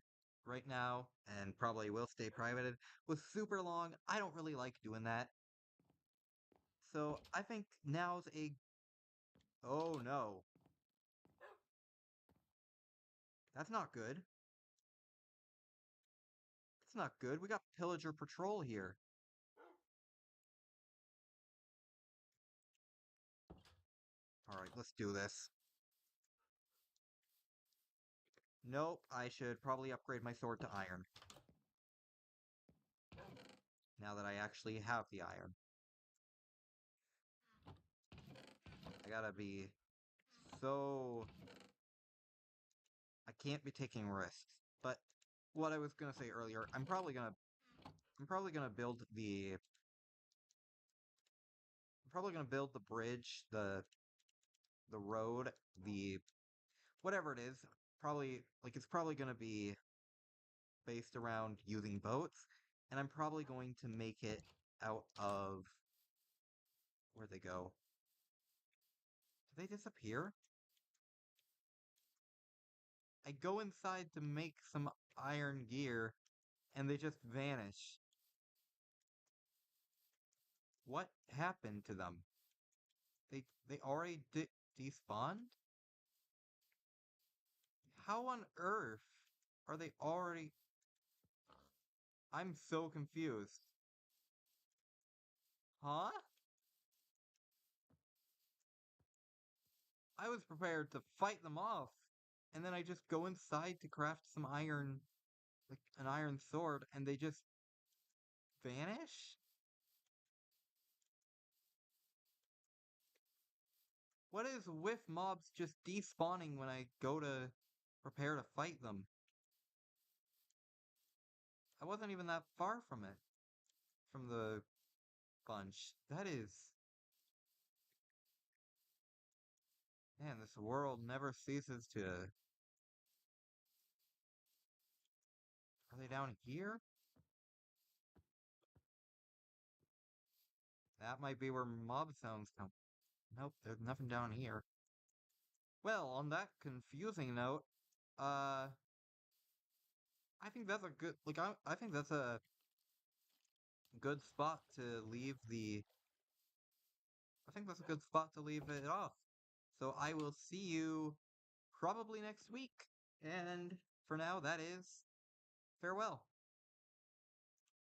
S1: right now, and probably will stay privated, was super long. I don't really like doing that. So I think now's a... Oh no. That's not good. That's not good. We got Pillager Patrol here. Alright, let's do this. Nope, I should probably upgrade my sword to iron. Now that I actually have the iron. I gotta be so... I can't be taking risks. But what I was gonna say earlier, I'm probably gonna build the bridge, the road, the whatever it is. Probably like it's probably gonna be based around using boats, and I'm probably going to make it out of where'd they go? Did they disappear? I go inside to make some iron gear, and they just vanish. What happened to them? They already despawned? How on earth are they already... I'm so confused. Huh? I was prepared to fight them off, and then I just go inside to craft some iron, like an iron sword, and they just vanish? What is with mobs just despawning when I go to prepare to fight them? I wasn't even that far from it, from the bunch. That is... Man, this world never ceases to... Are they down here? That might be where mob sounds come. Nope, there's nothing down here. Well, on that confusing note, uh, I think that's a good, like, I think that's a good spot to leave the, I think that's a good spot to leave it off. So I will see you probably next week. And for now, that is farewell.